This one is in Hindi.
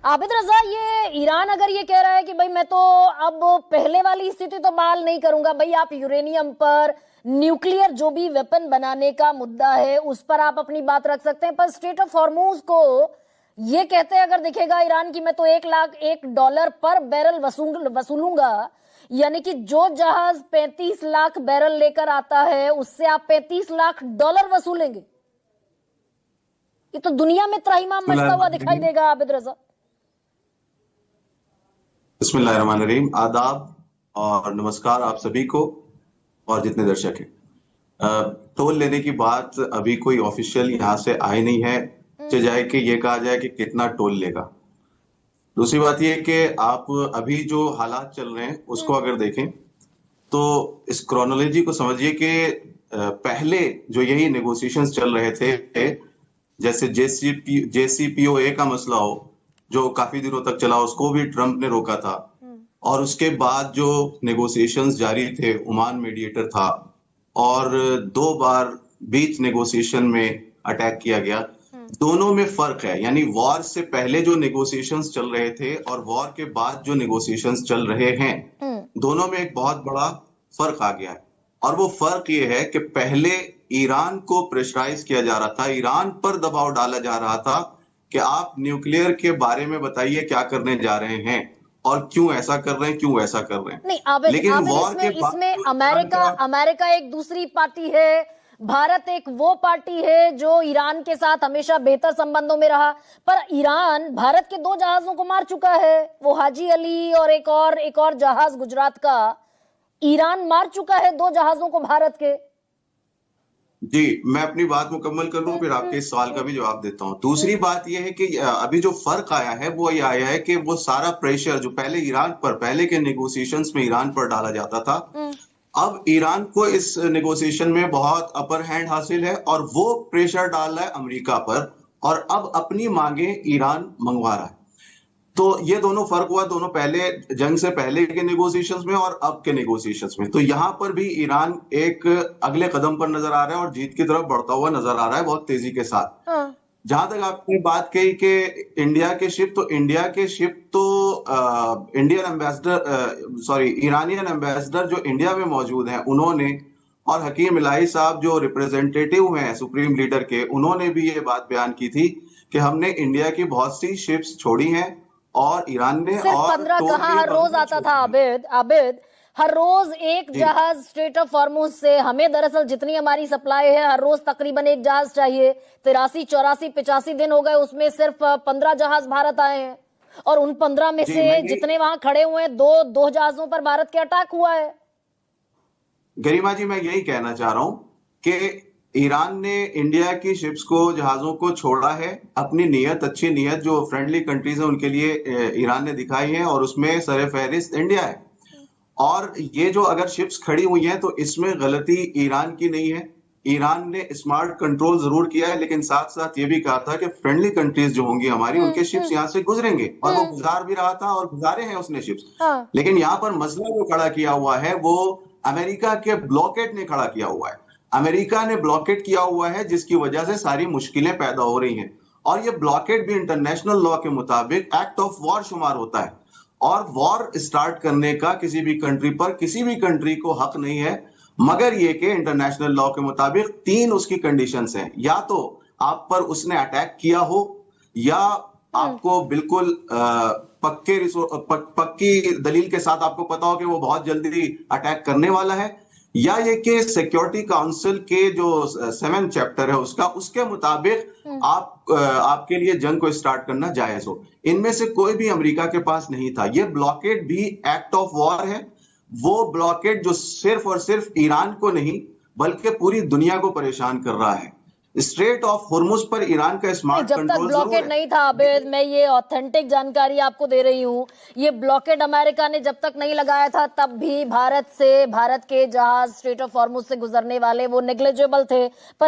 आबिद रजा, ये ईरान अगर ये कह रहा है कि भाई मैं तो अब पहले वाली स्थिति तो बहाल नहीं करूंगा, भाई आप यूरेनियम पर, न्यूक्लियर जो भी वेपन बनाने का मुद्दा है उस पर आप अपनी बात रख सकते हैं, पर स्ट्रेट ऑफ हॉर्मुज को ये कहते हैं अगर दिखेगा ईरान की मैं तो $1 पर बैरल वसूलूंगा, यानी कि जो जहाज 35 लाख बैरल लेकर आता है उससे आप $35 लाख वसूलेंगे। ये तो दुनिया में त्राहिमाम मचता हुआ दिखाई देगा आबिद रजा। बिस्मिल्लाहिर्रहमानिर्रहीम। आदाब और नमस्कार आप सभी को और जितने दर्शक हैं। टोल लेने की बात अभी कोई ऑफिशियल यहाँ से आई नहीं है जाए कि ये कहा जाए कि कितना टोल लेगा। दूसरी बात ये कि आप अभी जो हालात चल रहे हैं उसको अगर देखें तो इस क्रोनोलॉजी को समझिए कि पहले जो यही नेगोशिएशंस चल रहे थे, जैसे JCPOA का मसला हो जो काफी दिनों तक चला, उसको भी ट्रंप ने रोका था। और उसके बाद जो नेगोशिएशंस जारी थे, ओमान मीडिएटर था और 2 बार बीच नेगोशिएशन में अटैक किया गया। दोनों में फर्क है, यानी वॉर से पहले जो नेगोशिएशंस चल रहे थे और वॉर के बाद जो नेगोशिएशंस चल रहे हैं, दोनों में एक बहुत बड़ा फर्क आ गया है। और वो फर्क ये है कि पहले ईरान को प्रेशराइज किया जा रहा था, ईरान पर दबाव डाला जा रहा था कि आप न्यूक्लियर के बारे में बताइए क्या करने जा रहे हैं और क्यों ऐसा कर रहे हैं, क्यों वैसा कर रहे हैं। नहीं, लेकिन वॉर के इसमें अमेरिका एक दूसरी पार्टी है, भारत एक वो पार्टी है जो ईरान के साथ हमेशा बेहतर संबंधों में रहा, पर ईरान भारत के 2 जहाजों को मार चुका है। वो हाजी अली और एक और जहाज गुजरात का ईरान मार चुका है, 2 जहाजों को भारत के। जी, मैं अपनी बात मुकम्मल कर लूं फिर आपके इस सवाल का भी जवाब देता हूं। दूसरी बात यह है कि अभी जो फर्क आया है वो ये आया है कि वो सारा प्रेशर जो पहले के नेगोशिएशंस में ईरान पर डाला जाता था, अब ईरान को इस नेगोशिएशन में बहुत अपर हैंड हासिल है और वो प्रेशर डाल रहा है अमेरिका पर और अब अपनी मांगे ईरान मंगवा रहा है। तो ये दोनों फर्क हुआ, दोनों पहले जंग से पहले के नेगोशिएशंस में और अब के नेगोशिएशंस में। तो यहाँ पर भी ईरान एक अगले कदम पर नजर आ रहा है और जीत की तरफ बढ़ता हुआ नजर आ रहा है बहुत तेजी के साथ। जहां तक आपने बात कही कि इंडिया के शिप, तो ईरानियन एम्बेसडर जो इंडिया में मौजूद हैं उन्होंने, और हकीम इलाही साहब जो रिप्रेजेंटेटिव हैं सुप्रीम लीडर के, उन्होंने भी ये बात बयान की थी कि हमने इंडिया की बहुत सी शिप्स छोड़ी हैं और ईरान ने सिर्फ 15 कहाँ हर रोज आता था आबिद, हर रोज एक जहाज स्ट्रेट ऑफ हॉर्मुज से, हमें दरअसल जितनी हमारी सप्लाई है हर रोज तकरीबन एक जहाज चाहिए। 83, 84, 85 दिन हो गए, उसमें सिर्फ 15 जहाज भारत आए हैं और उन 15 में से जितने वहां खड़े हुए हैं, दो जहाजों पर भारत के अटैक हुआ है। गरिमा जी, मैं यही कहना चाह रहा हूं कि ईरान ने इंडिया की शिप्स को, जहाजों को छोड़ा है। अपनी नीयत, अच्छी नीयत जो फ्रेंडली कंट्रीज है उनके लिए ईरान ने दिखाई है और उसमें सरफहरिस्त इंडिया है। और ये जो अगर शिप्स खड़ी हुई हैं तो इसमें गलती ईरान की नहीं है। ईरान ने स्मार्ट कंट्रोल जरूर किया है, लेकिन साथ साथ ये भी कहा था कि फ्रेंडली कंट्रीज जो होंगी हमारी, उनके शिप्स यहाँ से गुजरेंगे, और वो गुजार भी रहा था और गुजारे हैं उसने शिप्स। लेकिन यहाँ पर मसला जो खड़ा किया हुआ है वो अमेरिका के ब्लॉकेट ने खड़ा किया हुआ है। अमेरिका ने ब्लॉकेट किया हुआ है जिसकी वजह से सारी मुश्किलें पैदा हो रही हैं। और ये ब्लॉकेट भी इंटरनेशनल लॉ के मुताबिक एक्ट ऑफ वॉर शुमार होता है और वॉर स्टार्ट करने का किसी भी कंट्री पर, किसी भी कंट्री को हक नहीं है, मगर ये कि इंटरनेशनल लॉ के मुताबिक 3 उसकी कंडीशंस हैं। या तो आप पर उसने अटैक किया हो, या आपको बिल्कुल पक्की दलील के साथ आपको पता हो कि वो बहुत जल्दी अटैक करने वाला है, या ये कि सिक्योरिटी काउंसिल के जो 7th चैप्टर है उसके मुताबिक आपके लिए जंग को स्टार्ट करना जायज हो। इनमें से कोई भी अमेरिका के पास नहीं था। ये ब्लॉकेट भी एक्ट ऑफ वॉर है, वो ब्लॉकेट जो सिर्फ और सिर्फ ईरान को नहीं बल्कि पूरी दुनिया को परेशान कर रहा है। स्ट्रेट ऑफ हॉर्मुज पर ईरान का स्मार्ट जब तक ब्लॉकेट नहीं था आबिद, मैं ये ऑथेंटिक जानकारी आपको दे रही हूँ, ये ब्लॉकेट अमेरिका ने जब तक नहीं लगाया था तब भी भारत के जहाज स्ट्रेट ऑफ हॉर्मुज से गुजरने वाले वो नेग्लिजिबल थे। पर